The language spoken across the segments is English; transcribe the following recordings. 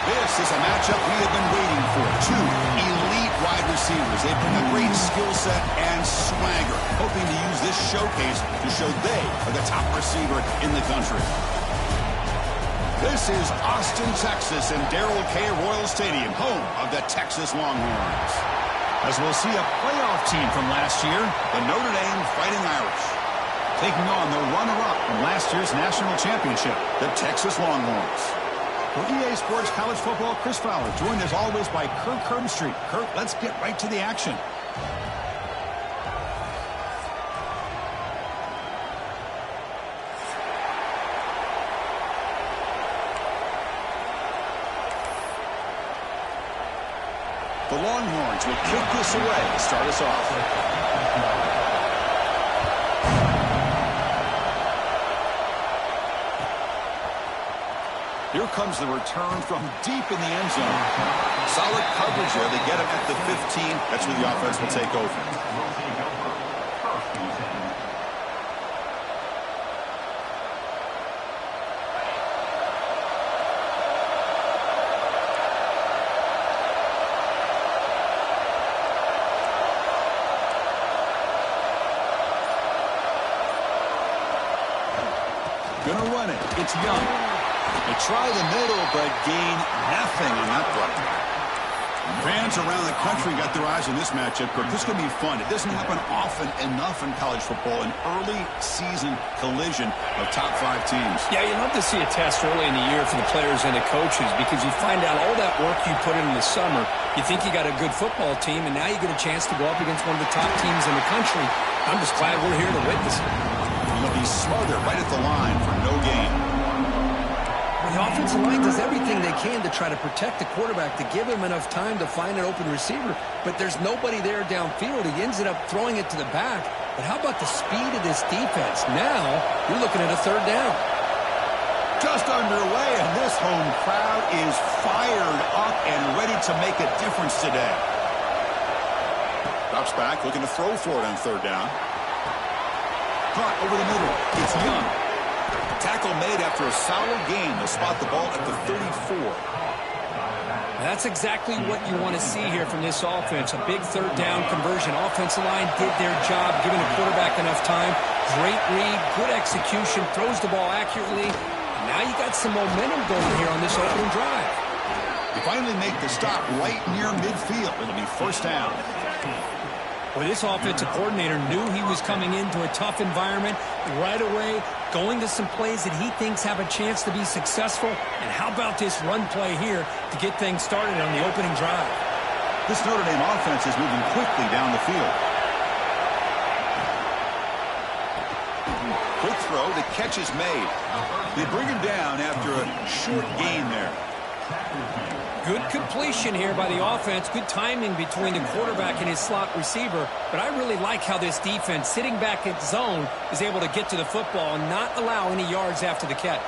This is a matchup we have been waiting for. Two elite wide receivers. They bring a great skill set and swagger, hoping to use this showcase to show they are the top receiver in the country. This is Austin, Texas, and Darrell K. Royal Stadium, home of the Texas Longhorns. As we'll see a playoff team from last year, the Notre Dame Fighting Irish, taking on the runner-up from last year's national championship, the Texas Longhorns. For EA Sports College Football, Chris Fowler, joined as always by Kirk Herbstreit. Kirk, let's get right to the action. The Longhorns will kick this away to start us off. Here comes the return from deep in the end zone. Solid coverage there. They get him at the 15. That's where the offense will take over. Gonna run it. It's Young. They try the middle, but gain nothing on that play. Fans around the country got their eyes on this matchup. This is going to be fun. It doesn't happen often enough in college football, an early season collision of top 5 teams. Yeah, you love to see a test early in the year for the players and the coaches because you find out all that work you put in the summer. You think you got a good football team, and now you get a chance to go up against one of the top teams in the country. I'm just glad we're here to witness it. They'll be smothered right at the line for no gain. The offensive line does everything they can to try to protect the quarterback, to give him enough time to find an open receiver, but there's nobody there downfield. He ends up throwing it to the back. But how about the speed of this defense? Now you're looking at a 3rd down. Just underway, and this home crowd is fired up and ready to make a difference today. Drops back, looking to throw for it on 3rd down. Caught over the middle. It's Young. Tackle made after a solid gain. They'll spot the ball at the 34. That's exactly what you want to see here from this offense. A big 3rd down conversion. Offensive line did their job, giving the quarterback enough time. Great read, good execution, throws the ball accurately. Now you got some momentum going here on this opening drive. You finally make the stop right near midfield. It'll be 1st down. Well, this offensive coordinator knew he was coming into a tough environment right away, going to some plays that he thinks have a chance to be successful. And how about this run play here to get things started on the opening drive? This Notre Dame offense is moving quickly down the field. Quick throw, the catch is made. They bring him down after a short gain there. Good completion here by the offense. Good timing between the quarterback and his slot receiver. But I really like how this defense, sitting back in zone, is able to get to the football and not allow any yards after the catch.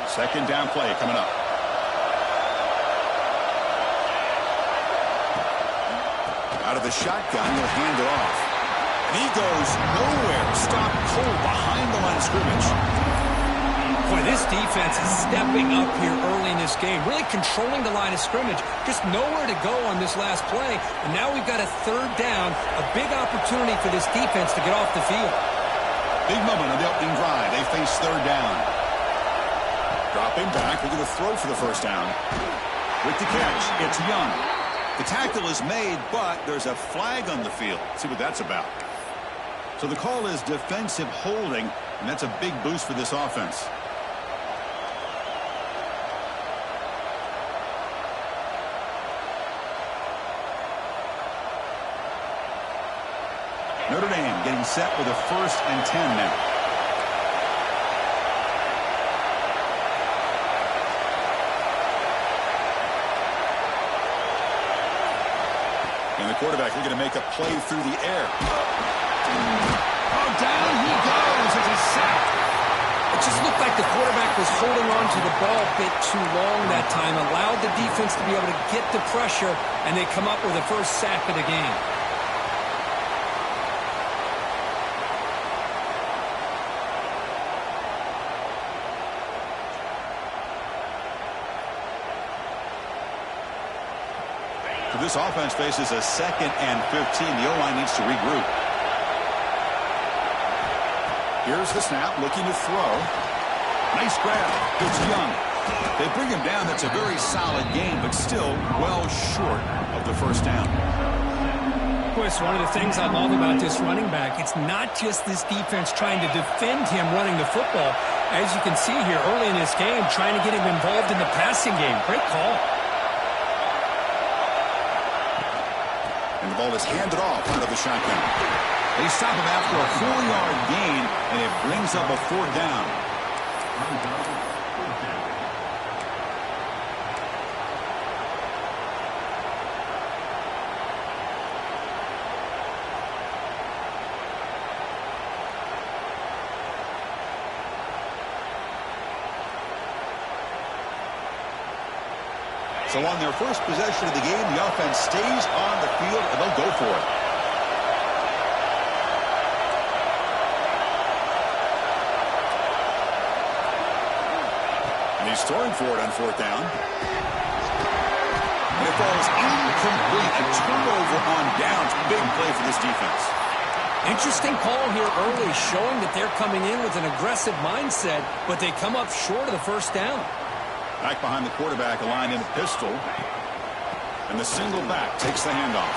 2nd down play coming up. Out of the shotgun, he'll hand it off. And he goes nowhere. Stopped cold behind the line of scrimmage. Boy, this defense is stepping up here early in this game, really controlling the line of scrimmage. Just nowhere to go on this last play. And now we've got a 3rd down, a big opportunity for this defense to get off the field. Big moment on the opening drive. They face third down. Dropping back. They're going to throw for the first down. With the catch, it's Young. The tackle is made, but there's a flag on the field. Let's see what that's about. So the call is defensive holding, and that's a big boost for this offense. Notre Dame getting set with a 1st and 10 now. And the quarterback looking to make a play through the air. Oh, down he goes. It's a sack. It just looked like the quarterback was holding on to the ball a bit too long that time, allowed the defense to be able to get the pressure, and they come up with the first sack of the game. This offense faces a 2nd and 15. The O-line needs to regroup. Here's the snap, looking to throw. Nice grab. It's Young. They bring him down. That's a very solid game, but still well short of the first down. Boy, it's one of the things I love about this running back. It's not just this defense trying to defend him running the football. As you can see here early in this game, trying to get him involved in the passing game. Great call. And the ball is handed off out of the shotgun. They stop him after a 4-yard gain, and it brings up a 4th down. So on their first possession of the game, the offense stays on the field, and they'll go for it. And he's throwing for it on 4th down. And it falls incomplete. A turnover on downs. Big play for this defense. Interesting call here early, showing that they're coming in with an aggressive mindset, but they come up short of the first down. Back behind the quarterback, a line in a pistol. And the single back takes the handoff.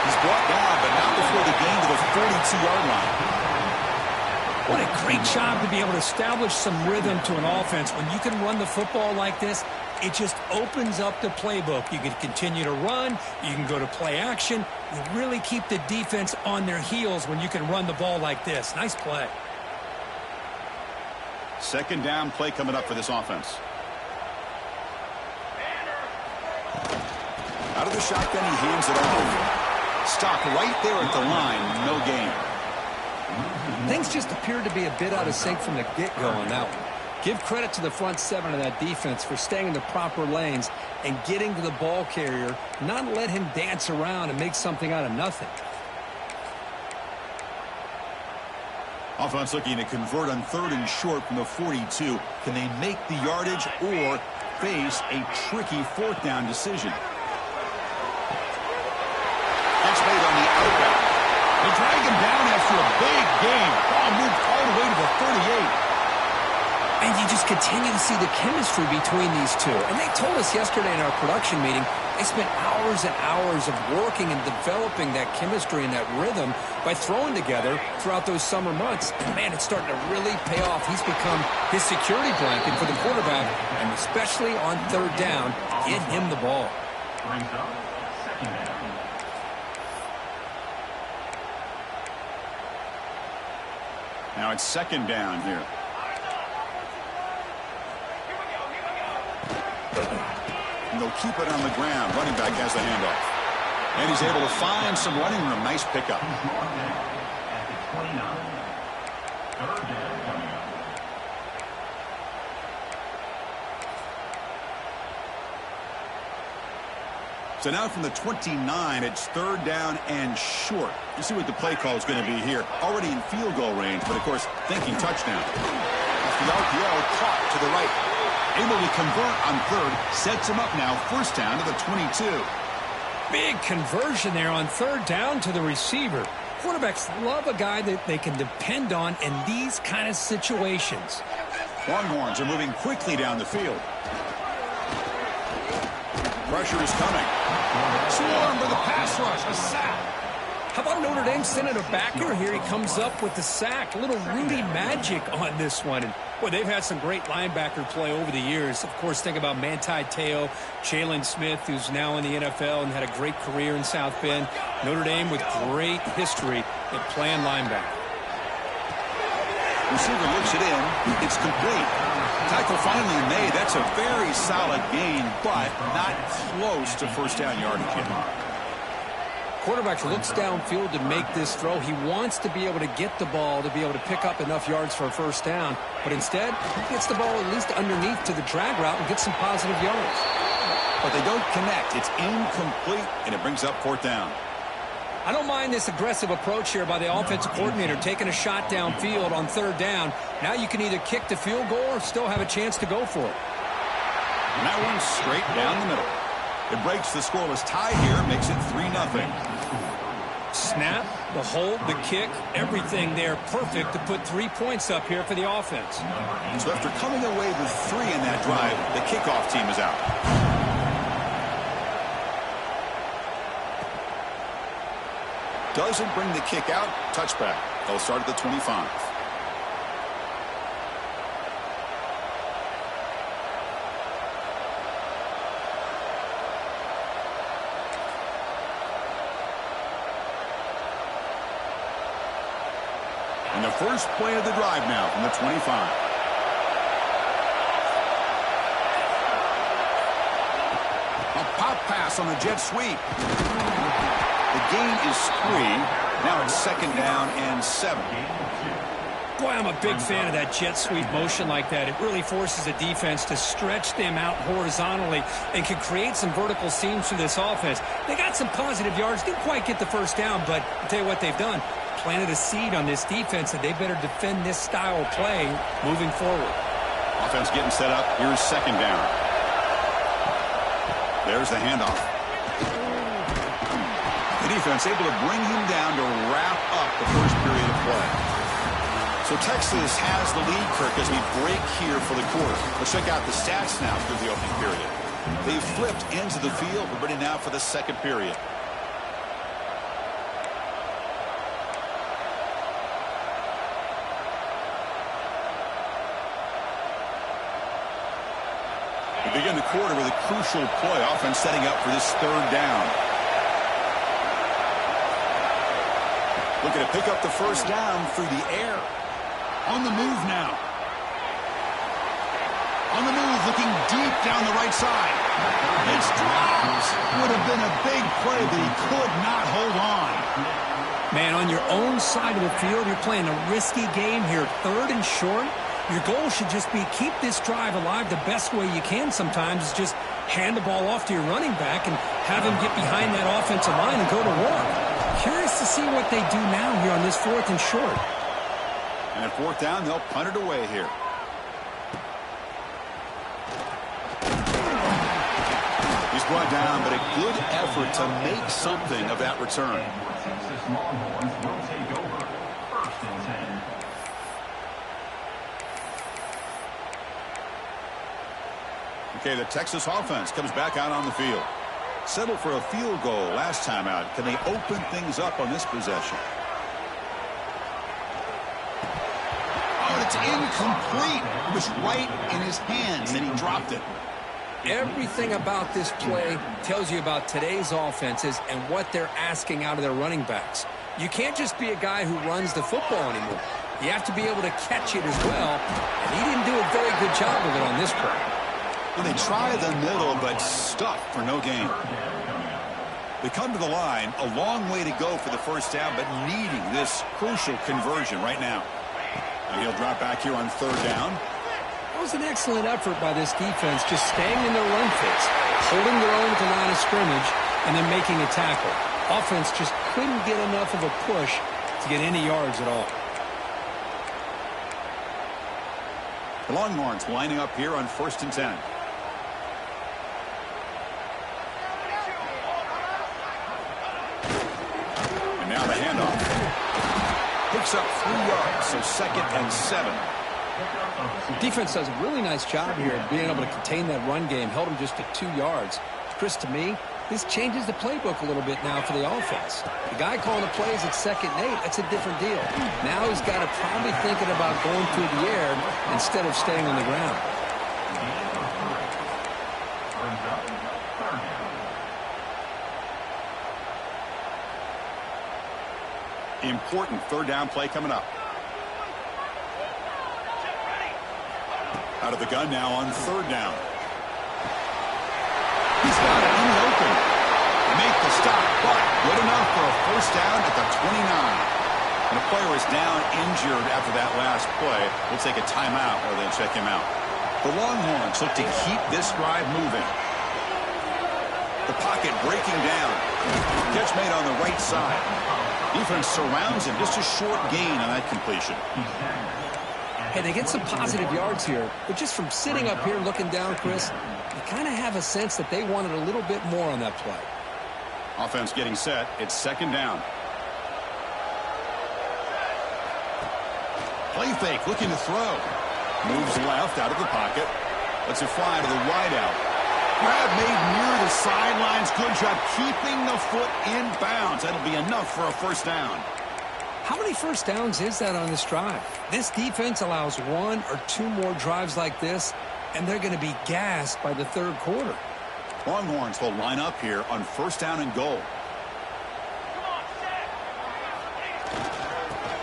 He's brought down, but not before the gain to the 42-yard line. What a great job to be able to establish some rhythm to an offense. When you can run the football like this, it just opens up the playbook. You can continue to run. You can go to play action. You really keep the defense on their heels when you can run the ball like this. Nice play. 2nd down play coming up for this offense. Out of the shotgun, he hands it off. Stopped right there at the line. No gain. Things just appeared to be a bit out of sync from the get-go on that one. Give credit to the front 7 of that defense for staying in the proper lanes and getting to the ball carrier, not let him dance around and make something out of nothing. Offense looking to convert on 3rd and short from the 42. Can they make the yardage or face a tricky 4th down decision? That's made on the outback. They drag him down after a big game. Ball moved all the way to the 38. And you just continue to see the chemistry between these two. And they told us yesterday in our production meeting, they spent hours and hours of working and developing that chemistry and that rhythm by throwing together throughout those summer months. And, man, it's starting to really pay off. He's become his security blanket for the quarterback, and especially on 3rd down, get him the ball. Now it's 2nd down here. And they'll keep it on the ground. Running back has the handoff. And he's able to find some running room. Nice pickup. So now from the 29, it's 3rd down and short. You see what the play call is going to be here. Already in field goal range, but of course thinking touchdown. Off the RPO, caught to the right. Able to convert on 3rd, sets him up now, 1st down to the 22. Big conversion there on 3rd down to the receiver. Quarterbacks love a guy that they can depend on in these kind of situations. Longhorns are moving quickly down the field. Pressure is coming. Swarmed by the pass rush. A sack. How about Notre Dame sending a backer here? He comes up with the sack. A little Rudy magic on this one. And, boy, they've had some great linebacker play over the years. Of course, think about Manti Te'o, Jalen Smith, who's now in the NFL and had a great career in South Bend. Notre Dame with great history at playing linebacker. Receiver looks it in. It's complete. Tackle finally made. That's a very solid gain, but not close to first down yardage yet. Quarterback looks downfield to make this throw. He wants to be able to get the ball to be able to pick up enough yards for a first down. But instead, he gets the ball at least underneath to the drag route and gets some positive yards. But they don't connect. It's incomplete, and it brings up fourth down. I don't mind this aggressive approach here by the offensive coordinator, taking a shot downfield on third down. Now you can either kick the field goal or still have a chance to go for it. And that one's straight down the middle. It breaks the scoreless tie here, makes it 3-0. Snap, the hold, the kick, everything there perfect to put 3 points up here for the offense. So after coming away with 3 in that drive, the kickoff team is out. Doesn't bring the kick out. Touchback. They'll start at the 25. And the first play of the drive now from the 25. A pop pass on the jet sweep. The gain is 3. Now it's second down and 7. Boy, I'm a big fan of that jet sweep motion like that. It really forces a defense to stretch them out horizontally and can create some vertical seams for this offense. They got some positive yards. Didn't quite get the first down, but I'll tell you what they've done. Planted a seed on this defense that they better defend this style of play moving forward. Offense getting set up. Here's second down. There's the handoff. The defense able to bring him down to wrap up the first period of play. So Texas has the lead, Kirk, as we break here for the quarter. Let's check out the stats now through the opening period. They've flipped ends of the field. We're ready now for the second period. We begin the quarter with a crucial play. Offense setting up for this third down. Looking to pick up the first down through the air. On the move now. On the move, looking deep down the right side. It's dropped. Would have been a big play, but he could not hold on. Man, on your own side of the field, you're playing a risky game here. Third and short. Your goal should just be keep this drive alive the best way you can sometimes is just hand the ball off to your running back and have him get behind that offensive line and go to work. Curious to see what they do now here on this fourth and short. And at fourth down, they'll punt it away here. He's brought down, but a good effort to make something of that return. Okay, the Texas offense comes back out on the field. Settled for a field goal last time out. Can they open things up on this possession? Oh, it's incomplete. It was right in his hands, and he dropped it. Everything about this play tells you about today's offenses and what they're asking out of their running backs. You can't just be a guy who runs the football anymore. You have to be able to catch it as well, and he didn't do a very good job of it on this play. Well, they try the middle, but stuck for no gain. They come to the line, a long way to go for the first down, but needing this crucial conversion right now. And he'll drop back here on third down. That was an excellent effort by this defense, just staying in their run fits, holding their own at the line of scrimmage, and then making a tackle. Offense just couldn't get enough of a push to get any yards at all. The Longhorns lining up here on 1st and 10. And now the handoff. picks up 3 yards, so 2nd and 7. Defense does a really nice job here of being able to contain that run game. Held him just at 2 yards. Chris, to me, this changes the playbook a little bit now for the offense. The guy calling the plays at 2nd and 8, that's a different deal. Now he's got to probably thinking about going through the air instead of staying on the ground. Important 3rd down play coming up. Out of the gun now on 3rd down. He's got it in the open. Make the stop, but good enough for a 1st down at the 29. And a player is down injured after that last play. We'll take a timeout or they'll check him out. The Longhorns look to keep this drive moving. The pocket breaking down. Catch made on the right side. Defense surrounds him. Just a short gain on that completion. Hey, they get some positive yards here, but just from sitting up here looking down, Chris, you kind of have a sense that they wanted a little bit more on that play. Offense getting set. It's 2nd down. Play fake, looking to throw. Moves left out of the pocket. Lets it fly to the wideout. Grab made near the sidelines. Good job keeping the foot in bounds. That'll be enough for a 1st down. How many 1st downs is that on this drive? This defense allows 1 or 2 more drives like this, and they're going to be gassed by the 3rd quarter. Longhorns will line up here on 1st down and goal.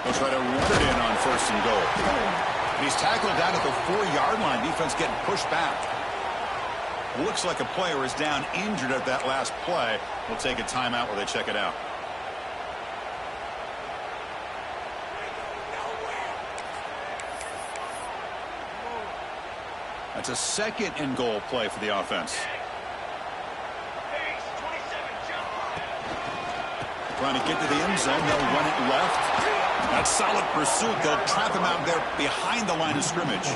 They'll try to run it in on 1st and goal. He's tackled down at the 4-yard line. Defense getting pushed back. Looks like a player is down injured at that last play. We'll take a timeout while they check it out. That's a 2nd and goal play for the offense. Trying to get to the end zone. They'll run it left. That's solid pursuit. They'll trap him out there behind the line of scrimmage.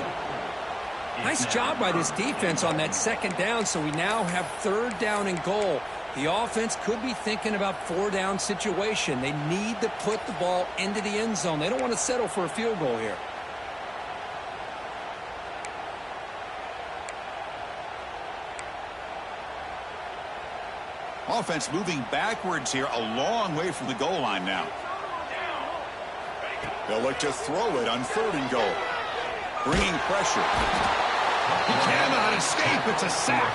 Nice job by this defense on that 2nd down, so we now have 3rd down and goal. The offense could be thinking about 4-down situation. They need to put the ball into the end zone. They don't want to settle for a field goal here. Offense moving backwards here, a long way from the goal line now. They'll look to throw it on 3rd and goal. Bringing pressure. He cannot escape. It's a sack.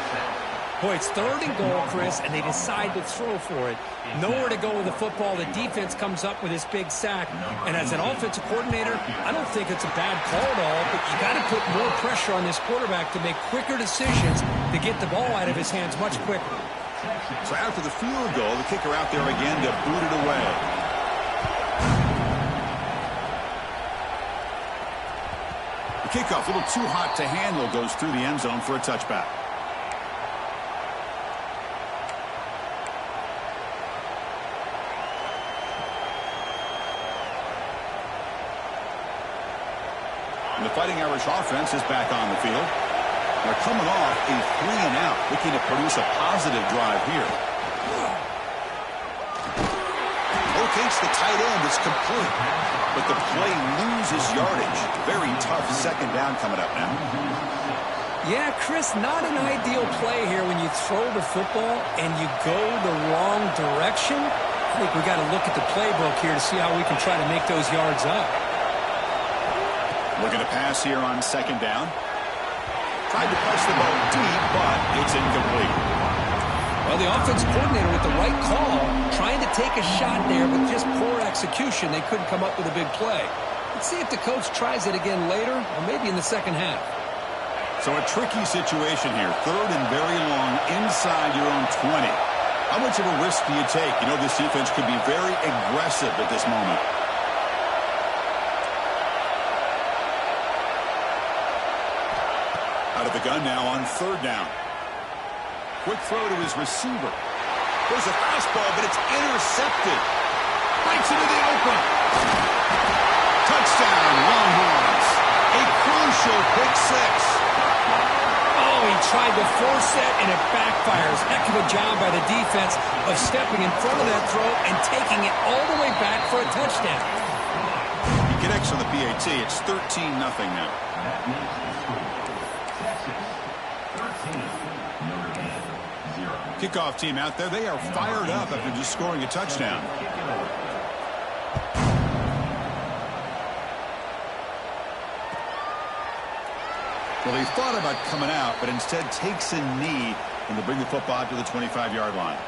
Boy, it's 3rd and goal, Chris, and they decide to throw for it. Nowhere to go with the football. The defense comes up with this big sack. And as an offensive coordinator, I don't think it's a bad call at all, but you got to put more pressure on this quarterback to make quicker decisions to get the ball out of his hands much quicker. So after the field goal, the kicker out there again to boot it away. The kickoff, a little too hot to handle, goes through the end zone for a touchback. And the Fighting Irish offense is back on the field. They're coming off a 3-and-out, looking to produce a positive drive here. Locates the tight end. It's complete. But the play loses yardage. Very tough 2nd down coming up now. Yeah, Chris, not an ideal play here when you throw the football and you go the wrong direction. I think we got to look at the playbook here to see how we can try to make those yards up. Looking to pass here on 2nd down. Tried to punch the ball deep, but it's incomplete. Well, the offense coordinator with the right call, trying to take a shot there, but just poor execution. They couldn't come up with a big play. Let's see if the coach tries it again later, or maybe in the 2nd half. So a tricky situation here. 3rd and very long inside your own 20. How much of a risk do you take? You know, this defense could be very aggressive at this moment. Out of the gun now on 3rd down. Quick throw to his receiver. There's a fastball, but it's intercepted. Bites into the open. Touchdown, Longhorns. A crucial pick 6. Oh, he tried to force that, and it backfires. Heck of a job by the defense of stepping in front of that throw and taking it all the way back for a touchdown. connects on the PAT. It's 13-0 now. Kickoff team out there. They are fired up after just scoring a touchdown. Well, he thought about coming out, but instead takes a knee when they bring the football to the 25-yard line.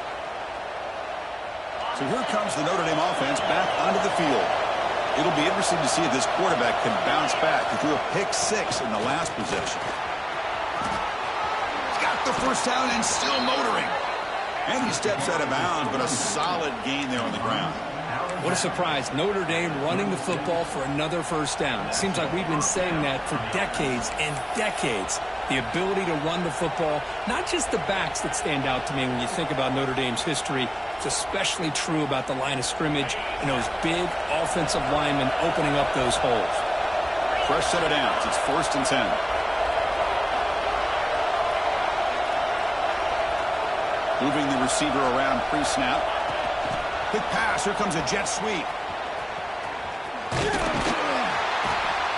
So here comes the Notre Dame offense back onto the field. It'll be interesting to see if this quarterback can bounce back. He threw a pick-6 in the last possession. Got the first down and still motoring. And he steps out of bounds, but a solid gain there on the ground. What a surprise. Notre Dame running the football for another first down. It seems like we've been saying that for decades and decades. The ability to run the football, not just the backs that stand out to me when you think about Notre Dame's history. It's especially true about the line of scrimmage and those big offensive linemen opening up those holes. Fresh set of downs. It's 1st and 10. Moving the receiver around pre-snap. Quick pass. Here comes a jet sweep.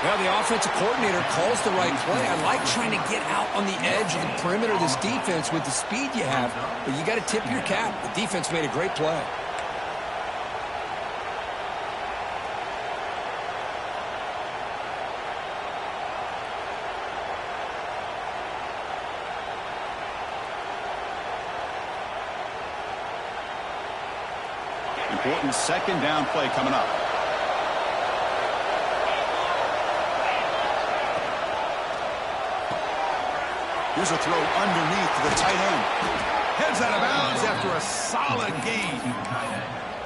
Well, the offensive coordinator calls the right play. I like trying to get out on the edge of the perimeter of this defense with the speed you have, but you got to tip your cap. The defense made a great play. Important second down play coming up. Here's a throw underneath to the tight end. Heads out of bounds after a solid gain.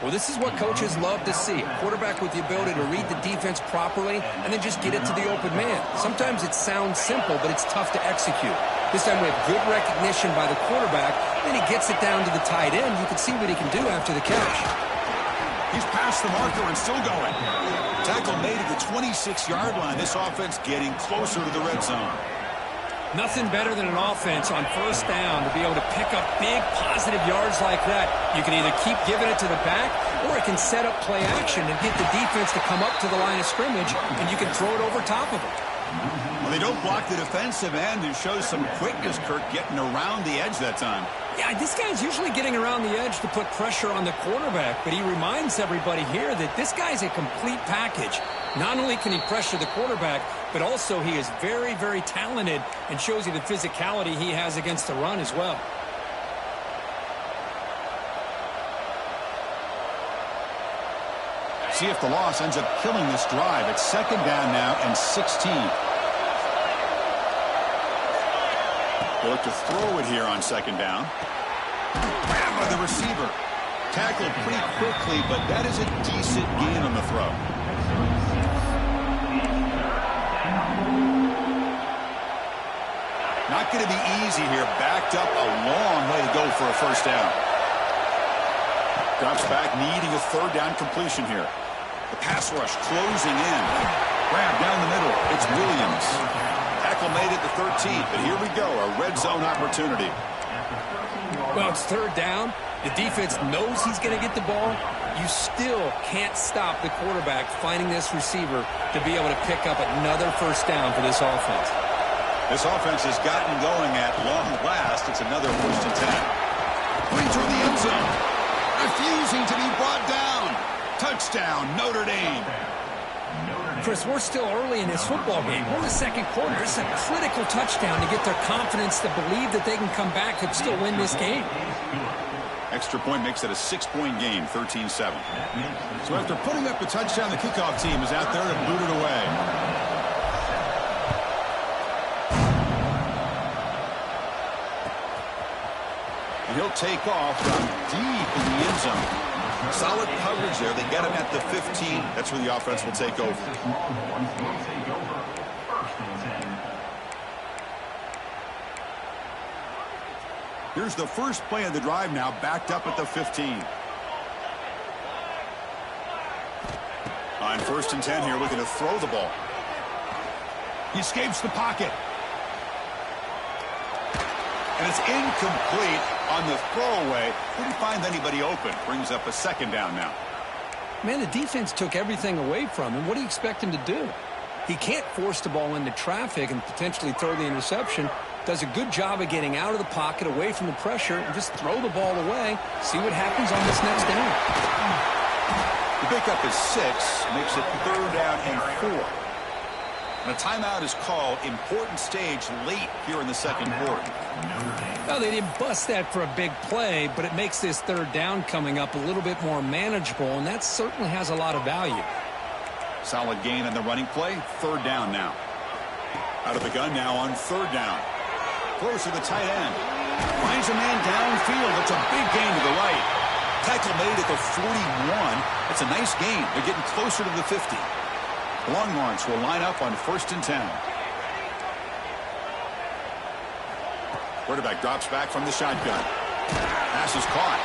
Well, this is what coaches love to see. A quarterback with the ability to read the defense properly and then just get it to the open man. Sometimes it sounds simple, but it's tough to execute. This time we have good recognition by the quarterback. Then he gets it down to the tight end. You can see what he can do after the catch. He's past the marker and still going. Tackle made at the 26-yard line. This offense getting closer to the red zone. Nothing better than an offense on first down to be able to pick up big positive yards like that. You can either keep giving it to the back or it can set up play action and get the defense to come up to the line of scrimmage and you can throw it over top of them. Well, they don't block the defensive end and shows some quickness, Kirk, getting around the edge that time. Yeah, this guy's usually getting around the edge to put pressure on the quarterback, but he reminds everybody here that this guy's a complete package. Not only can he pressure the quarterback, but also he is very, very talented and shows you the physicality he has against the run as well. See if the loss ends up killing this drive. It's second down now and 16. They look to throw it here on second down. Grabbed by the receiver. Tackled pretty quickly, but that is a decent gain on the throw. Not going to be easy here. Backed up a long way to go for a first down. Drops back, needing a third down completion here. The pass rush closing in. Grab down the middle. It's Williams. Tackle made at the 13th, but here we go, a red zone opportunity. Well, it's third down. The defense knows he's going to get the ball. You still can't stop the quarterback finding this receiver to be able to pick up another first down for this offense. This offense has gotten going at long last. It's another 1st and 10. Putting toward the end zone. Refusing to be brought down. Touchdown, Notre Dame. Chris, we're still early in this football game. We're in the second quarter. It's a critical touchdown to get their confidence to believe that they can come back and still win this game. Extra point makes it a 6-point game, 13-7. So after putting up a touchdown, the kickoff team is out there to boot it away. And he'll take off from deep in the end zone. Solid coverage there. They get him at the 15. That's where the offense will take over. Here's the first play of the drive now, backed up at the 15. On 1st and 10 here, looking to throw the ball. He escapes the pocket. And it's incomplete on the throwaway. Couldn't find anybody open. Brings up a second down now. Man, the defense took everything away from him. What do you expect him to do? He can't force the ball into traffic and potentially throw the interception. Does a good job of getting out of the pocket, away from the pressure, and just throw the ball away. See what happens on this next down. The pickup is 6, makes it 3rd down and 4. And a timeout is called. Important stage late here in the second quarter. Well, they didn't bust that for a big play, but it makes this 3rd down coming up a little bit more manageable, and that certainly has a lot of value. Solid gain on the running play. 3rd down now. Out of the gun now on 3rd down. Throws to the tight end. Finds a man downfield. It's a big gain to the right. Tackle made at the 41. It's a nice gain. They're getting closer to the 50. The Longhorns will line up on 1st and 10. Quarterback drops back from the shotgun. Pass is caught.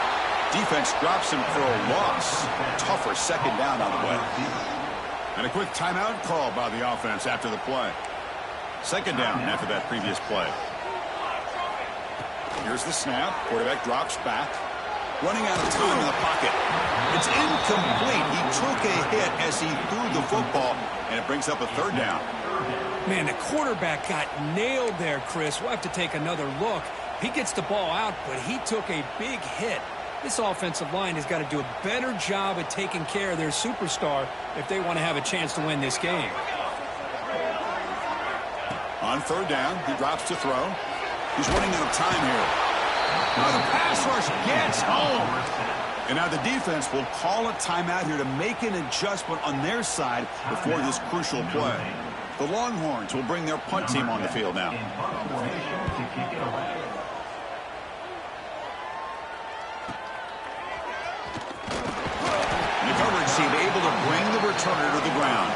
Defense drops him for a loss. Tougher 2nd down on the way. And a quick timeout called by the offense after the play. 2nd down after that previous play. Here's the snap. Quarterback drops back. Running out of time in the pocket. It's incomplete. He took a hit as he threw the football, and it brings up a 3rd down. Man, the quarterback got nailed there, Chris. We'll have to take another look. He gets the ball out, but he took a big hit. This offensive line has got to do a better job at taking care of their superstar if they want to have a chance to win this game. On 3rd down, he drops to throw. He's running out of time here. Now the pass rush gets home. And now the defense will call a timeout here to make an adjustment on their side before this crucial play. The Longhorns will bring their punt team on the field now. The coverage team able to bring the returner to the ground.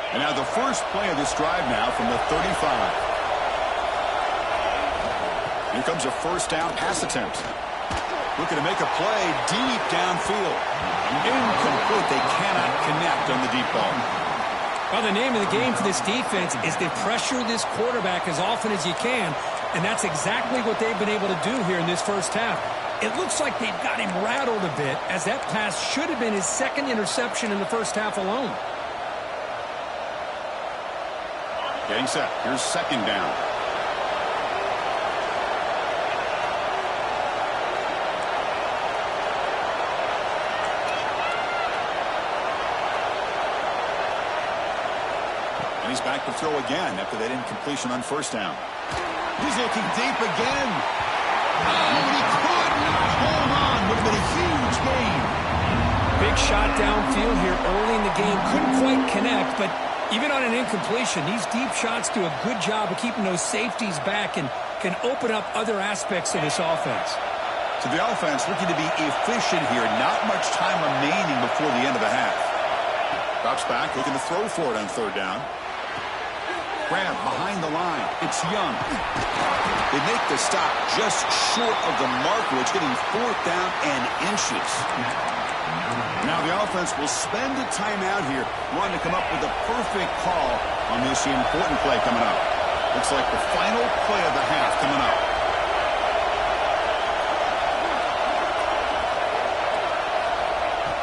And now the first play of this drive now from the 35. Here comes a 1st down pass attempt. Looking to make a play deep downfield. Incomplete. They cannot connect on the deep ball. Well, the name of the game for this defense is to pressure this quarterback as often as you can, and that's exactly what they've been able to do here in this first half. It looks like they've got him rattled a bit, as that pass should have been his 2nd interception in the first half alone. Getting set. Here's 2nd down. And he's back to throw again after that incompletion on 1st down. He's looking deep again. Oh, and he could not hold on. Would have been a huge gain. Big shot downfield here early in the game. Couldn't quite connect, but even on an incompletion, these deep shots do a good job of keeping those safeties back and can open up other aspects of this offense. So the offense looking to be efficient here. Not much time remaining before the end of the half. Drops back, looking to throw for it on 3rd down. Grab behind the line. It's Young. They make the stop just short of the marker. It's getting 4th down and inches. Now the offense will spend a timeout here, wanting to come up with the perfect call on this important play coming up. Looks like the final play of the half coming up.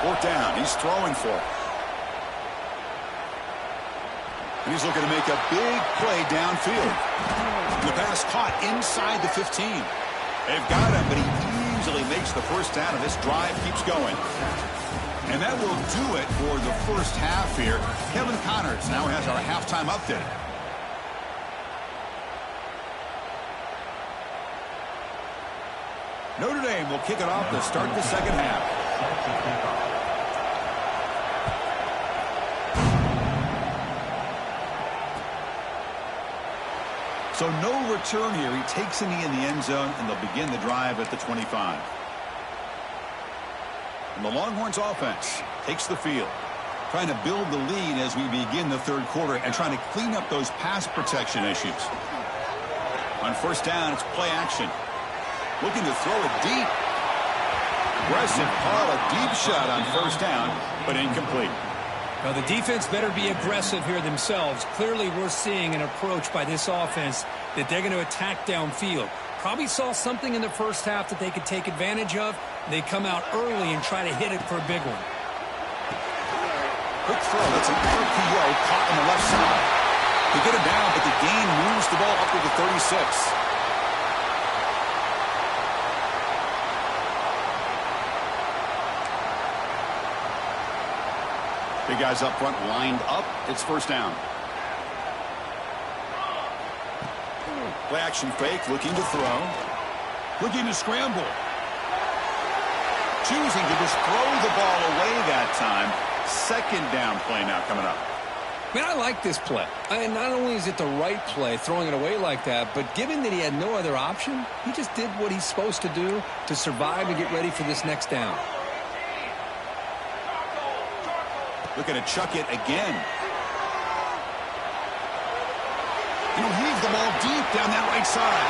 4th down. He's throwing for it. And he's looking to make a big play downfield. The pass caught inside the 15. They've got him, but he easily makes the 1st down, and this drive keeps going. And that will do it for the first half here. Kevin Connors now has our halftime update. Notre Dame will kick it off to start the second half. So no return here. He takes in the end zone, and they'll begin the drive at the 25. And the Longhorns offense takes the field, trying to build the lead as we begin the 3rd quarter and trying to clean up those pass protection issues. On 1st down, it's play action. Looking to throw it deep. Aggressive call, a deep shot on 1st down, but incomplete. Well, the defense better be aggressive here themselves. Clearly, we're seeing an approach by this offense that they're going to attack downfield. Probably saw something in the first half that they could take advantage of. They come out early and try to hit it for a big one. Quick throw. That's an RPO caught on the left side. They get it down, but the gain moves the ball up to the 36. Big guys up front lined up. It's first down. Play action fake, looking to throw. Looking to scramble. Choosing to just throw the ball away that time. Second down play now coming up. Man, I like this play. And not only is it the right play, throwing it away like that, but given that he had no other option, he just did what he's supposed to do to survive and get ready for this next down. Looking to chuck it again. He'll heave the ball deep down that right side.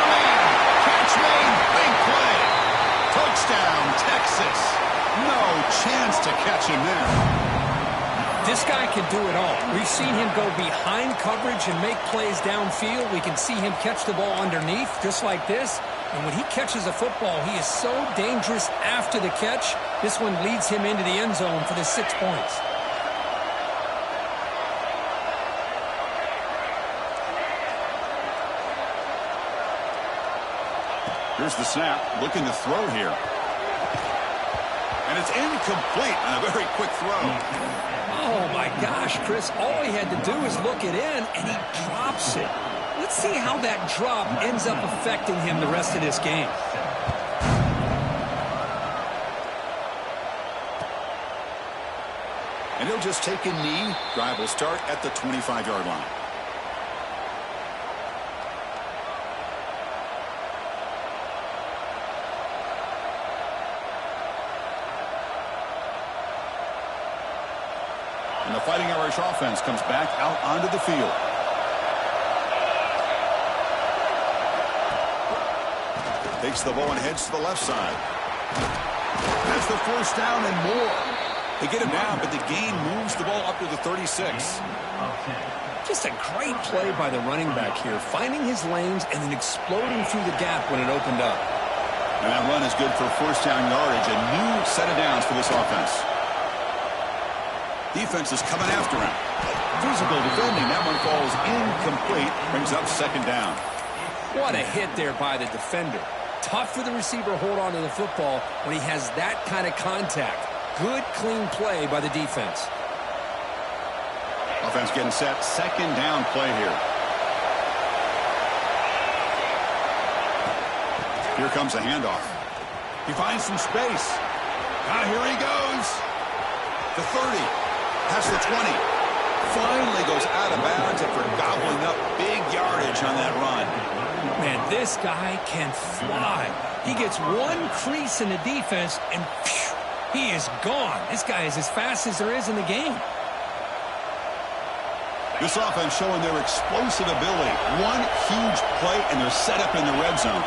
Man, catch made, big play. Touchdown, Texas. No chance to catch him there. This guy can do it all. We've seen him go behind coverage and make plays downfield. We can see him catch the ball underneath just like this. And when he catches a football, he is so dangerous after the catch. This one leads him into the end zone for the 6 points. Here's the snap. Looking to throw here. And it's incomplete on a very quick throw. Oh, my gosh, Chris. All he had to do is look it in, and he drops it. Let's see how that drop ends up affecting him the rest of this game. And he'll just take a knee. Drive will start at the 25-yard line. And the Fighting Irish offense comes back out onto the field. Takes the ball and heads to the left side. That's the first down and more. They get him down, but the gain moves the ball up to the 36. Just a great play by the running back here, finding his lanes and then exploding through the gap when it opened up. And that run is good for first down yardage. A new set of downs for this offense. Defense is coming after him. Physical defending. That one falls incomplete. Brings up second down. What a hit there by the defender. Tough for the receiver to hold on to the football when he has that kind of contact. Good, clean play by the defense. Offense getting set. Second down play here. Here comes a handoff. He finds some space. Ah, here he goes. The 30. Past the 20. Finally goes out of bounds after gobbling up big yardage on that run. Man, this guy can fly. He gets one crease in the defense, and phew, he is gone. This guy is as fast as there is in the game. This offense showing their explosive ability. One huge play, and they're set up in the red zone.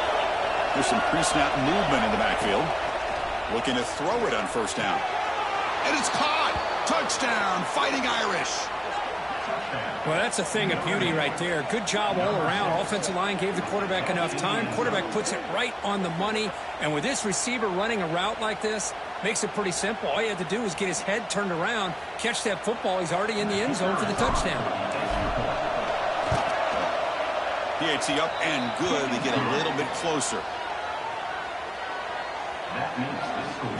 There's some pre-snap movement in the backfield. Looking to throw it on first down. And it's caught. Touchdown, Fighting Irish. Well, that's a thing of beauty right there. Good job all around. Offensive line gave the quarterback enough time. Quarterback puts it right on the money. And with this receiver running a route like this, makes it pretty simple. All you have to do is get his head turned around, catch that football. He's already in the end zone for the touchdown. PAT up and good. They get a little bit closer.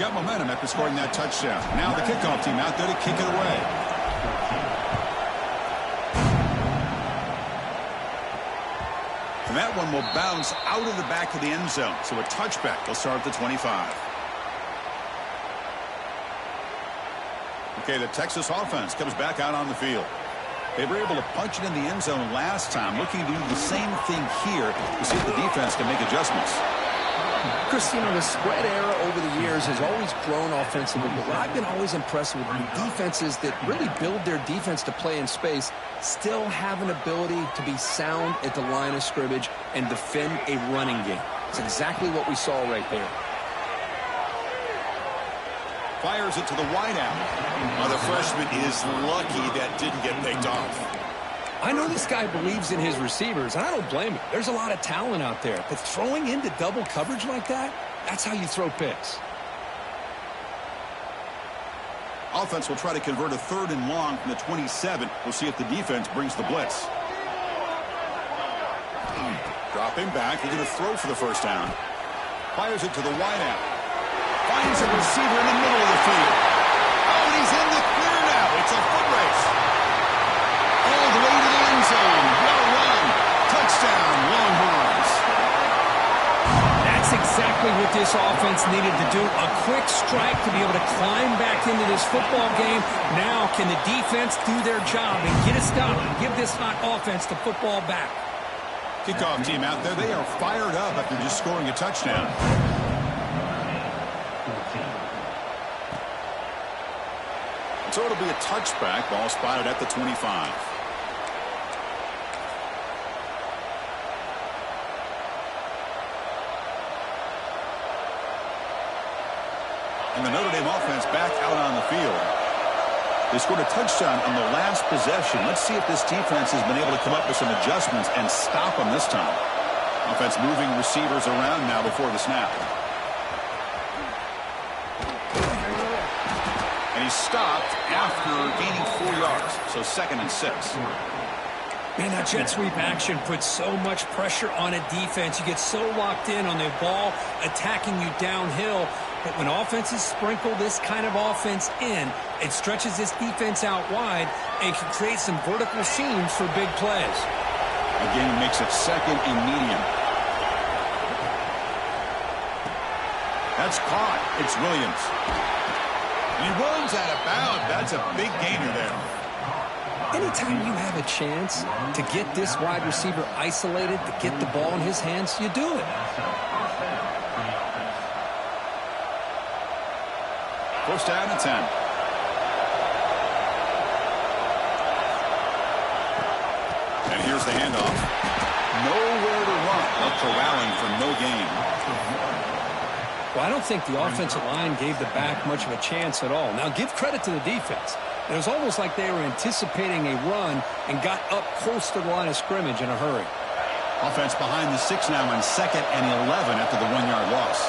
Got momentum after scoring that touchdown. Now the kickoff team out there to kick it away. And that one will bounce out of the back of the end zone. So a touchback will start at the 25. Okay, the Texas offense comes back out on the field. They were able to punch it in the end zone last time. Looking to do the same thing here to see if the defense can make adjustments. Chris, you know, the spread era over the years has always grown offensively, but what I've been always impressed with defenses that really build their defense to play in space still have an ability to be sound at the line of scrimmage and defend a running game. It's exactly what we saw right there. Fires it to the wideout. The freshman is lucky that didn't get picked off. I know this guy believes in his receivers, and I don't blame him. There's a lot of talent out there, but throwing into double coverage like that, that's how you throw picks. Offense will try to convert a 3rd and long from the 27. We'll see if the defense brings the blitz. Dropping back. They're going to throw for the first down. Fires it to the wideout. Finds a receiver in the middle of the field. Oh, and he's in the clear now. It's a foot race. All the way to the end zone. Well run. Touchdown, Longhorns. That's exactly what this offense needed to do. A quick strike to be able to climb back into this football game. Now can the defense do their job and get a stop and give this hot offense the football back? Kickoff team out there. They are fired up after just scoring a touchdown. So it'll be a touchback. Ball spotted at the 25. And the Notre Dame offense back out on the field. They scored a touchdown on the last possession. Let's see if this defense has been able to come up with some adjustments and stop them this time. Offense moving receivers around now before the snap. And he stopped after gaining 4 yards. So 2nd and 6. Man, that jet sweep action puts so much pressure on a defense. You get so locked in on the ball attacking you downhill. But when offenses sprinkle this kind of offense in, it stretches this defense out wide and can create some vertical seams for big plays. Again, makes it 2nd and medium. That's caught. It's Williams. He runs out of bounds. That's a big gainer there. Anytime you have a chance to get this wide receiver isolated, to get the ball in his hands, you do it. First down and 10. And here's the handoff. Nowhere to run. A corralling for no gain. Well, I don't think the offensive line gave the back much of a chance at all. Now, give credit to the defense. It was almost like they were anticipating a run and got up close to the line of scrimmage in a hurry. Offense behind the 6 now on 2nd and 11 after the 1-yard loss.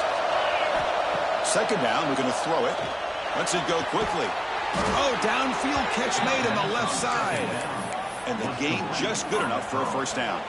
2nd down, we're going to throw it. Lets it go quickly. Oh, downfield catch made on the left side. And the gain just good enough for a first down.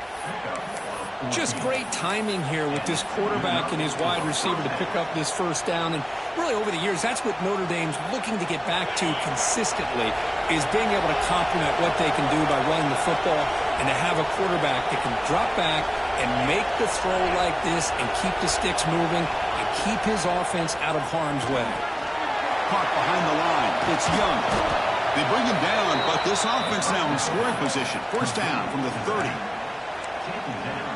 Just great timing here with this quarterback and his wide receiver to pick up this first down. And really over the years, that's what Notre Dame's looking to get back to consistently, is being able to complement what they can do by running the football and to have a quarterback that can drop back and make the throw like this and keep the sticks moving and keep his offense out of harm's way. Caught behind the line. It's Young. They bring him down, but this offense now in scoring position. First down from the 30.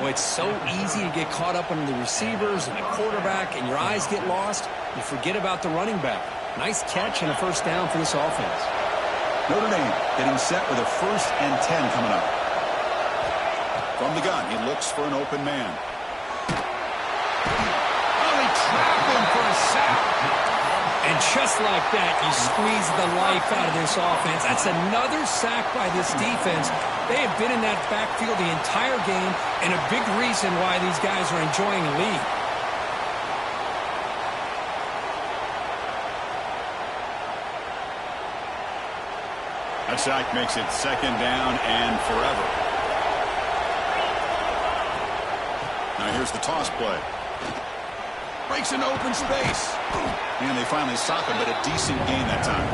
Well, it's so easy to get caught up on the receivers and the quarterback, and your eyes get lost. You forget about the running back. Nice catch and a first down for this offense. Notre Dame getting set with a 1st and 10 coming up. From the gun, he looks for an open man. Oh, they trap him for a sack. And just like that, you squeeze the life out of this offense. That's another sack by this defense. They have been in that backfield the entire game, and a big reason why these guys are enjoying a lead. That sack makes it 2nd down and forever. Now here's the toss play. Breaks into open space. And they finally stop him, but a decent gain that time.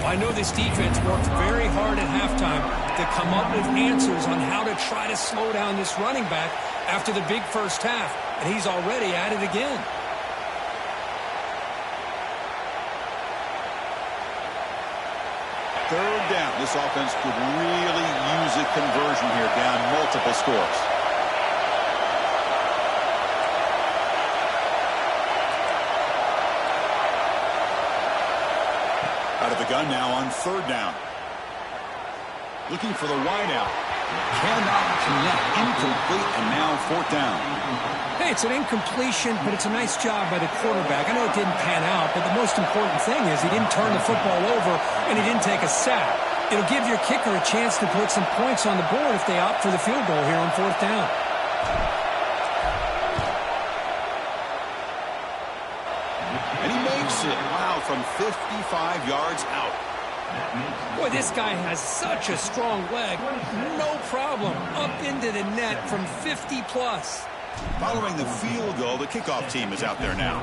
Well, I know this defense worked very hard at halftime to come up with answers on how to try to slow down this running back after the big first half, and he's already at it again. Third down. This offense could really use a conversion here, down multiple scores. Out of the gun now on 3rd down. Looking for the wideout. Cannot connect. Incomplete, and now fourth down. Hey, it's an incompletion, but it's a nice job by the quarterback. I know it didn't pan out, but the most important thing is he didn't turn the football over and he didn't take a sack. It'll give your kicker a chance to put some points on the board if they opt for the field goal here on fourth down. And he makes it. Wow, from 55 yards out. Boy, this guy has such a strong leg. No problem. Up into the net from 50-plus. Following the field goal, the kickoff team is out there now.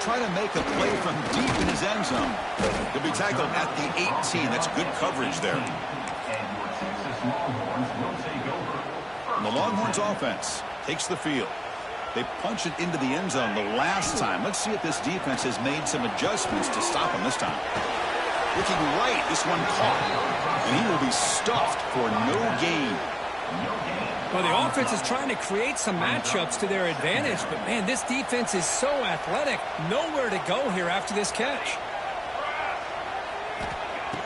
Trying to make a play from deep in his end zone. He'll be tackled at the 18. That's good coverage there. And the Longhorns offense takes the field. They punch it into the end zone the last time. Let's see if this defense has made some adjustments to stop him this time. Looking right, this one caught. And he will be stuffed for no gain. Well, the offense is trying to create some matchups to their advantage, but, man, this defense is so athletic. Nowhere to go here after this catch.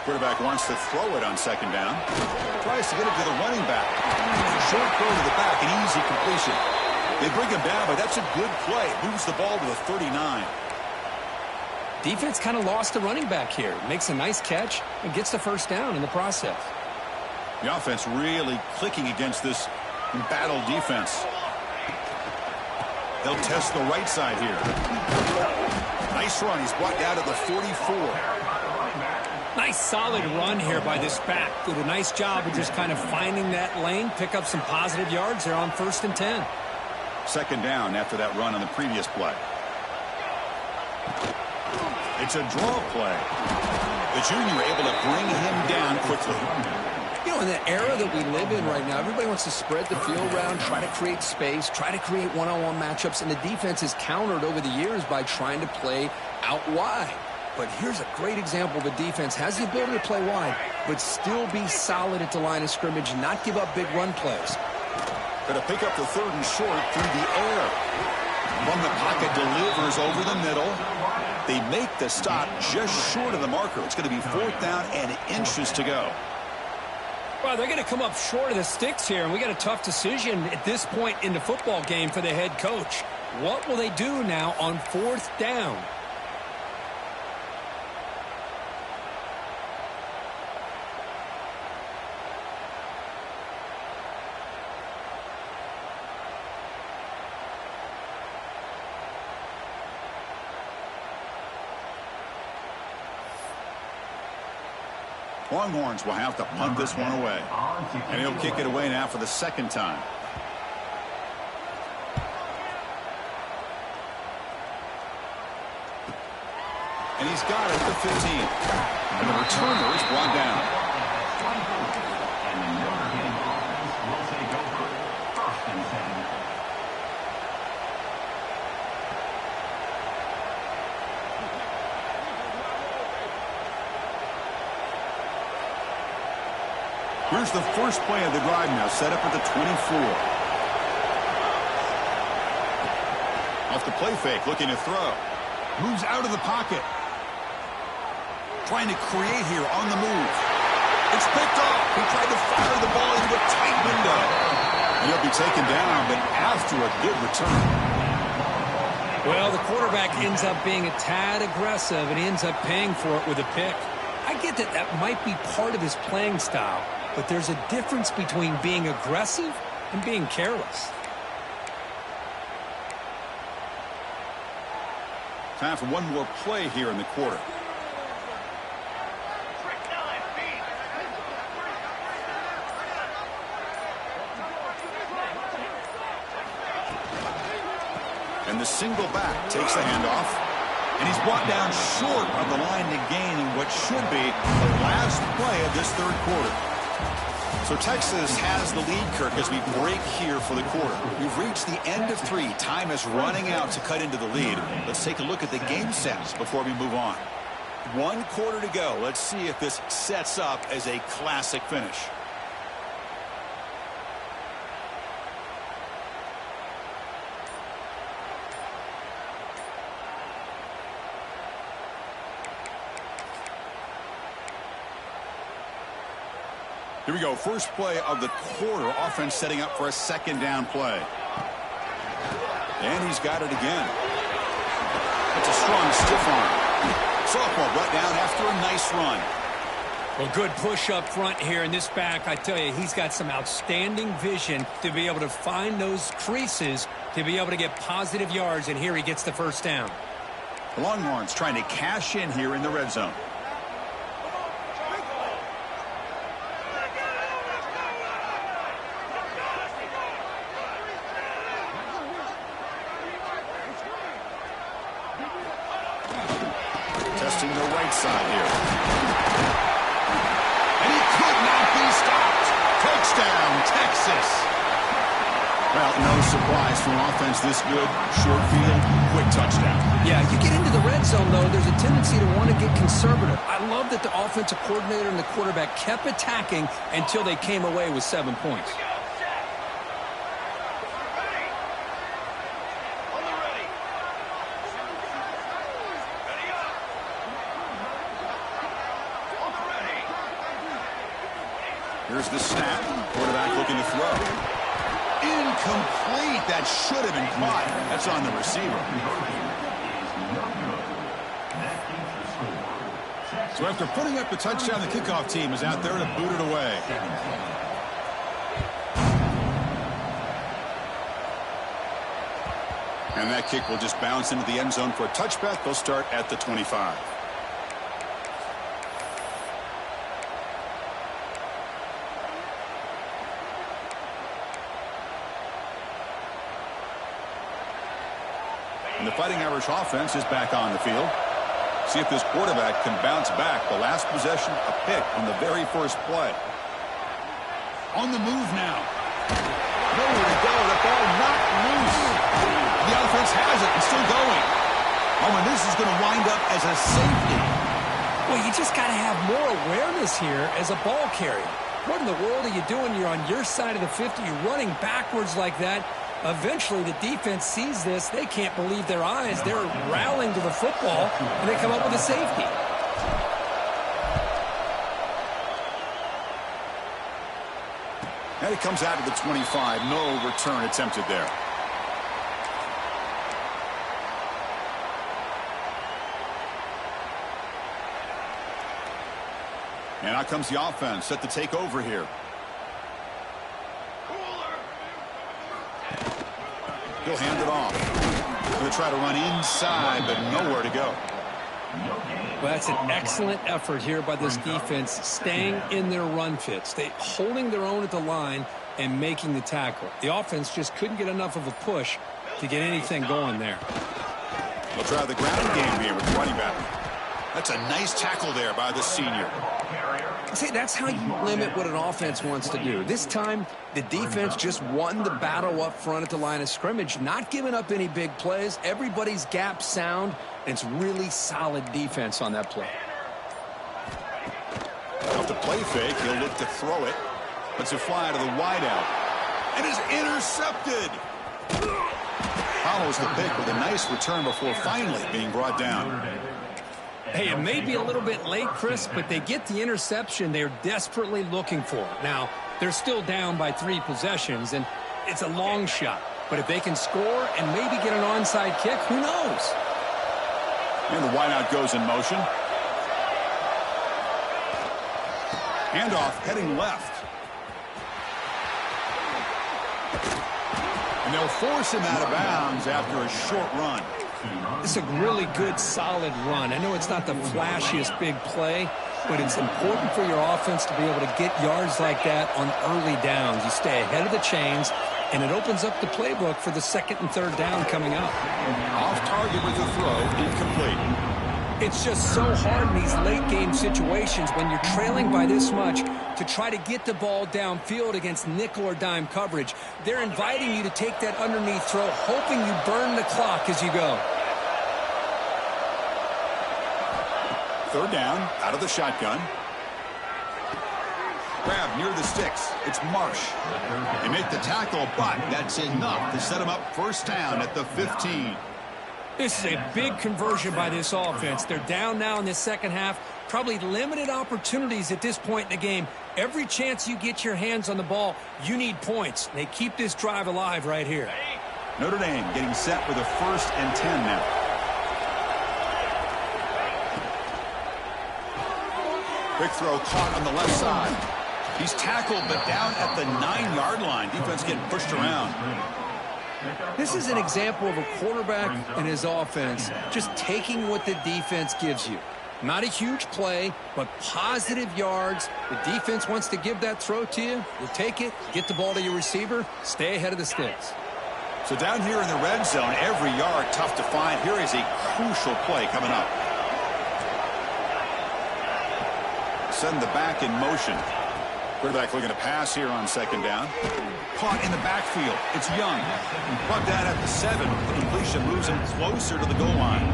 Quarterback wants to throw it on second down. Tries to get it to the running back. Short throw to the back, an easy completion. They bring him down, but that's a good play. Moves the ball to the 39. Defense kind of lost the running back here. Makes a nice catch and gets the first down in the process. The offense really clicking against this embattled defense. They'll test the right side here. Nice run. He's brought down to the 44. Nice solid run here by this back. Did a nice job of just kind of finding that lane, pick up some positive yards there on 1st and 10. Second down after that run on the previous play. It's a draw play. The junior able to bring him down quickly. You know, in the era that we live in right now, everybody wants to spread the field around, try to create space, try to create one-on-one matchups, and the defense is countered over the years by trying to play out wide. But here's a great example of a defense has the ability to play wide, but still be solid at the line of scrimmage, not give up big run plays. Going to pick up the 3rd and short through the air. From the pocket, delivers over the middle. They make the stop just short of the marker. It's going to be 4th down and inches to go. Well, they're going to come up short of the sticks here, and we got a tough decision at this point in the football game for the head coach. What will they do now on 4th down? Longhorns will have to punt this one away. And he'll kick it away now for the 2nd time. And he's got it at the 15. And the returner is brought down. Here's the first play of the drive now, set up at the 24. Off the play fake, looking to throw. Moves out of the pocket. Trying to create here on the move. It's picked off. He tried to fire the ball into a tight window. And he'll be taken down, but after a good return. Well, the quarterback ends up being a tad aggressive, and he ends up paying for it with a pick. I get that that might be part of his playing style, but there's a difference between being aggressive and being careless. Time for one more play here in the quarter. And the single back takes the handoff. And he's brought down short of the line to gain in what should be the last play of this 3rd quarter. So Texas has the lead, Kirk, as we break here for the quarter. We've reached the end of 3. Time is running out to cut into the lead. Let's take a look at the game sets before we move on. 1 quarter to go. Let's see if this sets up as a classic finish. Here we go. First play of the quarter. Offense setting up for a second down play. And he's got it again. It's a strong stiff arm. Softball brought down after a nice run. Well, good push up front here in this back. I tell you, he's got some outstanding vision to be able to find those creases to be able to get positive yards, and here he gets the first down. The Longhorns trying to cash in here in the red zone. Testing the right side here. And he could not be stopped. Touchdown, Texas. Well, no surprise for an offense this good. Short field, quick touchdown. Yeah, you get into the red zone, though, there's a tendency to want to get conservative. I love that the offensive coordinator and the quarterback kept attacking until they came away with 7 points. Here's the snap. Quarterback looking to throw. Incomplete. That should have been caught. That's on the receiver. So after putting up the touchdown, the kickoff team is out there to boot it away. And that kick will just bounce into the end zone for a touchback. They'll start at the 25. And the Fighting Irish offense is back on the field. See if this quarterback can bounce back. The last possession, a pick on the very first play. On the move now. Nowhere to go. The ball not loose. The offense has it and still going. Oh, and this is going to wind up as a safety. Well, you just got to have more awareness here as a ball carrier. What in the world are you doing? You're on your side of the 50. You're running backwards like that. Eventually, the defense sees this. They can't believe their eyes. They're rallying to the football, and they come up with a safety. And it comes out of the 25. No return attempted there. And out comes the offense, set to take over here. He'll hand it off. Going to try to run inside, but nowhere to go. Well, that's an excellent effort here by this defense, staying in their run fits. They holding their own at the line and making the tackle. The offense just couldn't get enough of a push to get anything going there. They'll try the ground game here with the running back. That's a nice tackle there by the senior. See, that's how you limit what an offense wants to do. This time, the defense just won the battle up front at the line of scrimmage, not giving up any big plays. Everybody's gap sound, and it's really solid defense on that play. Off the play fake, he'll look to throw it. Lets it fly to the wideout. And is intercepted. Follows the pick with a nice return before finally being brought down. Hey, it may be a little bit late, Chris, but they get the interception they're desperately looking for. Now, they're still down by 3 possessions, and it's a long shot. But if they can score and maybe get an onside kick, who knows? And the wideout goes in motion. Handoff heading left. And they'll force him out of bounds after a short run. It's a really good, solid run. I know it's not the flashiest big play, but it's important for your offense to be able to get yards like that on early downs. You stay ahead of the chains, and it opens up the playbook for the second and third down coming up. Off target with the throw, incomplete. It's just so hard in these late-game situations when you're trailing by this much to try to get the ball downfield against nickel or dime coverage. They're inviting you to take that underneath throw, hoping you burn the clock as you go. Third down, out of the shotgun. Grab near the sticks. It's Marsh. They make the tackle, but that's enough to set him up first down at the 15. This is a big conversion by this offense. They're down now in the second half. Probably limited opportunities at this point in the game. Every chance you get your hands on the ball, you need points. They keep this drive alive right here. Notre Dame getting set with a 1st and 10 now. Quick throw caught on the left side. He's tackled, but down at the 9-yard line. Defense getting pushed around. This is an example of a quarterback and his offense just taking what the defense gives you. Not a huge play, but positive yards. The defense wants to give that throw to you. You take it, get the ball to your receiver, stay ahead of the sticks. So down here in the red zone, every yard tough to find. Here is a crucial play coming up. Send the back in motion. Quarterback looking to pass here on 2nd down. Caught in the backfield. It's Young. Brought down at the 7. The completion moves him closer to the goal line.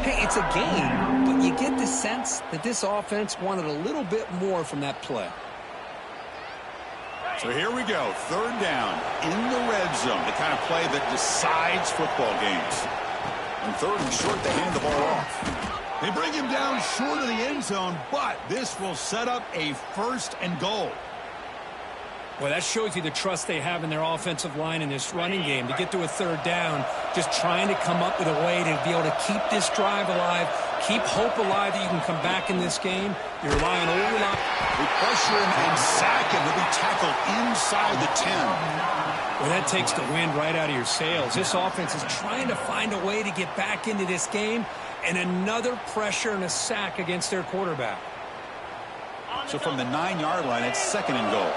Hey, it's a game, but you get the sense that this offense wanted a little bit more from that play. So here we go. 3rd down in the red zone. The kind of play that decides football games. And 3rd and short, they hand the ball off. They bring him down short of the end zone, but this will set up a 1st and goal. Well, that shows you the trust they have in their offensive line in this running game. To get to a 3rd down, just trying to come up with a way to be able to keep this drive alive, keep hope alive that you can come back in this game. You rely on overlap. They pressure him and sack him. He'll be tackled inside the 10. Well, that takes the wind right out of your sails. This offense is trying to find a way to get back into this game, and another pressure and a sack against their quarterback. So from the 9-yard line, it's 2nd and goal.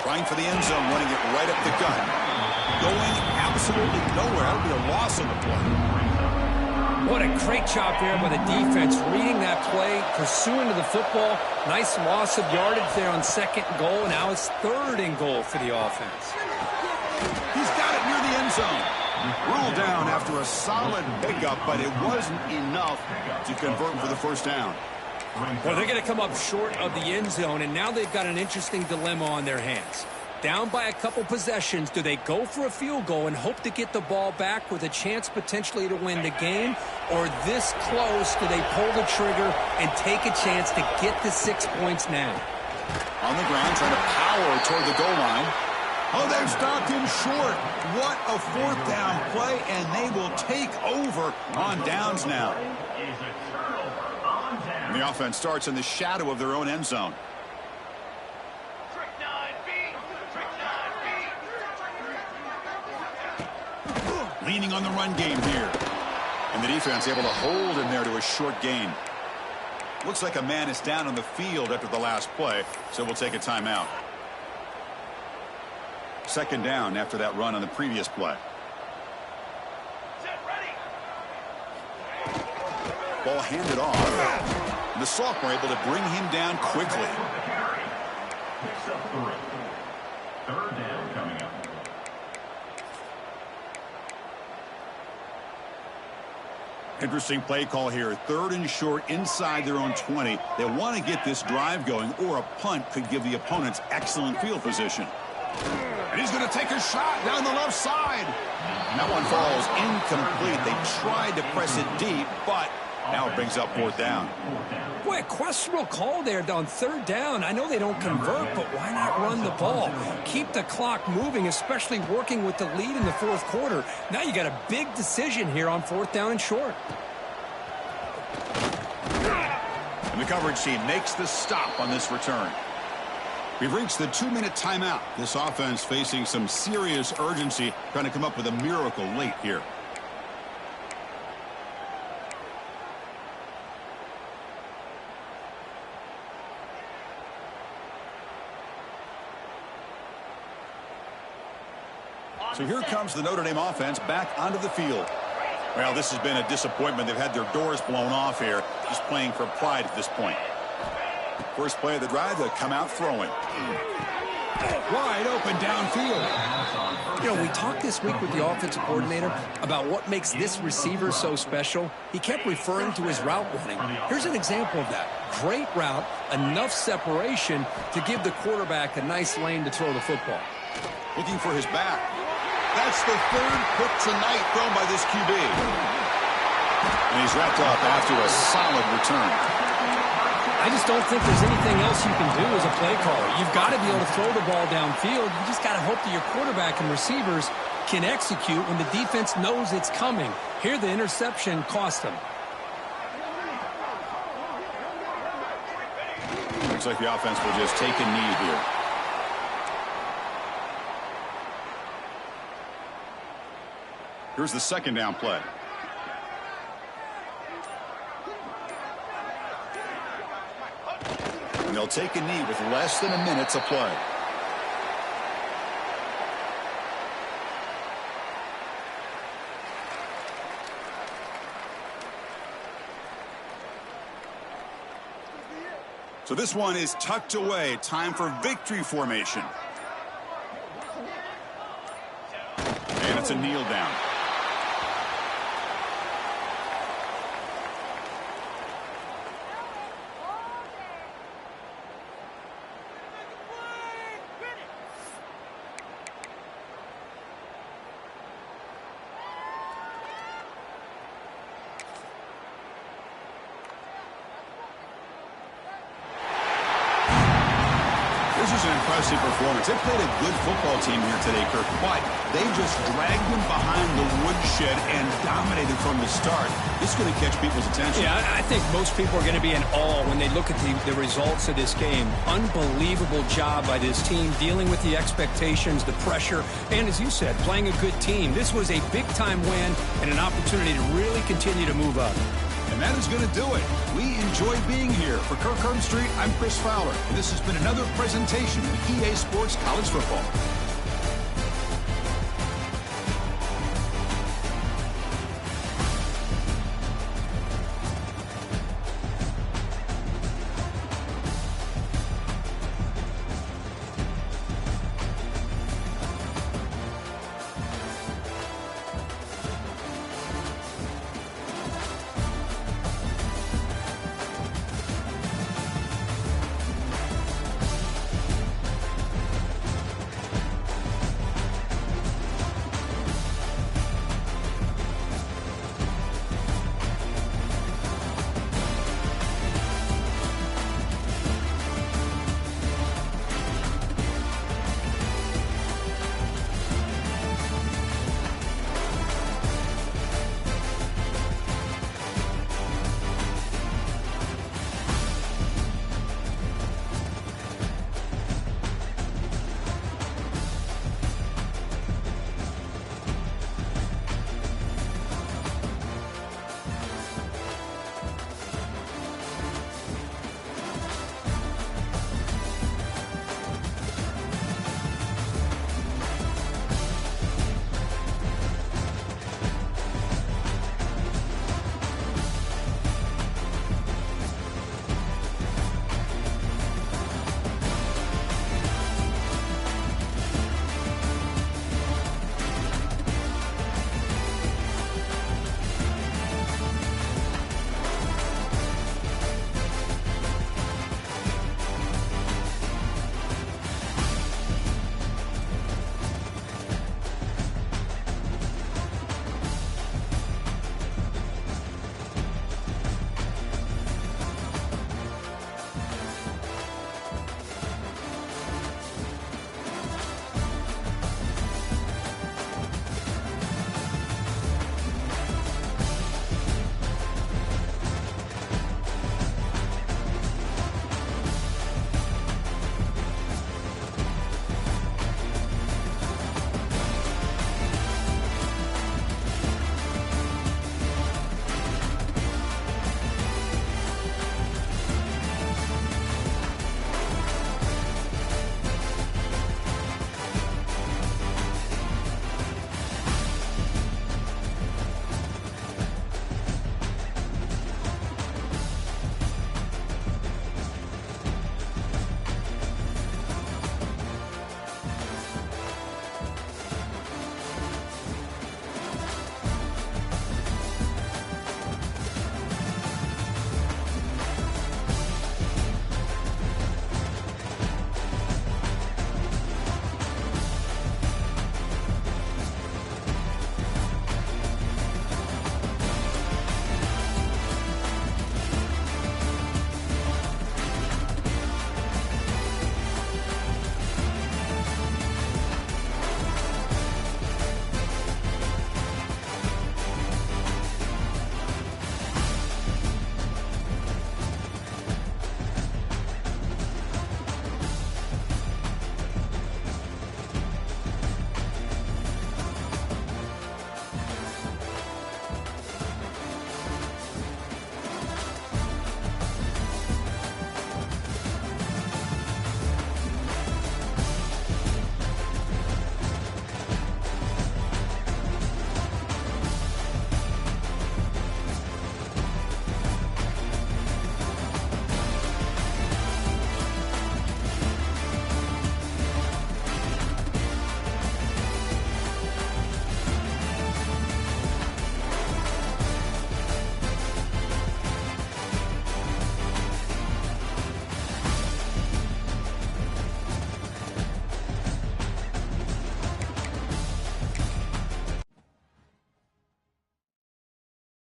Trying for the end zone, running it right up the gut. Going absolutely nowhere. That would be a loss on the play. What a great job there by the defense, reading that play, pursuing to the football. Nice loss of yardage there on 2nd and goal. Now it's 3rd and goal for the offense. He's got it near the end zone. Ruled down after a solid pickup, but it wasn't enough to convert for the 1st down. Well, they're going to come up short of the end zone, and now they've got an interesting dilemma on their hands. Down by a couple possessions, do they go for a field goal and hope to get the ball back with a chance potentially to win the game? Or this close, do they pull the trigger and take a chance to get the 6 points now? On the ground, trying to power toward the goal line. Oh, they've stopped him short. What a 4th down play, and they will take over on downs now. And the offense starts in the shadow of their own end zone. Leaning on the run game here. And the defense able to hold him there to a short gain. Looks like a man is down on the field after the last play, so we'll take a timeout. 2nd down after that run on the previous play. Ball handed off. And the sophomore able to bring him down quickly. Third down coming up. Interesting play call here. 3rd and short inside their own 20. They want to get this drive going, or a punt could give the opponents excellent field position. And he's going to take a shot down the left side. And that one falls incomplete. They tried to press it deep, but now it brings up 4th down. Boy, a questionable call there on 3rd down. I know they don't convert, but why not run the ball? Keep the clock moving, especially working with the lead in the 4th quarter. Now you got a big decision here on 4th down and short. And the coverage team makes the stop on this return. We've reached the 2-minute timeout. This offense facing some serious urgency, trying to come up with a miracle late here. So here comes the Notre Dame offense back onto the field. Well, this has been a disappointment. They've had their doors blown off here, just playing for pride at this point. First play of the drive, they'll come out throwing. Wide open downfield. You know, we talked this week with the offensive coordinator about what makes this receiver so special. He kept referring to his route running. Here's an example of that. Great route, enough separation to give the quarterback a nice lane to throw the football. Looking for his back. That's the third pick tonight thrown by this QB. And he's wrapped up after a solid return. I just don't think there's anything else you can do as a play caller. You've got to be able to throw the ball downfield. You just got to hope that your quarterback and receivers can execute when the defense knows it's coming. Here, the interception cost them. Looks like the offense will just take a knee here. Here's the second down play. And they'll take a knee with less than a minute to play. So this one is tucked away. Time for victory formation. And it's a kneel down. This is an impressive performance. They played a good football team here today, Kirk, but they just dragged them behind the woodshed and dominated from the start. This is going to catch people's attention. Yeah, I think most people are going to be in awe when they look at the results of this game. Unbelievable job by this team dealing with the expectations, the pressure, and as you said, playing a good team. This was a big-time win and an opportunity to really continue to move up. And that is going to do it. We enjoy being here. For Kirk Street, I'm Chris Fowler. And this has been another presentation of EA Sports College Football.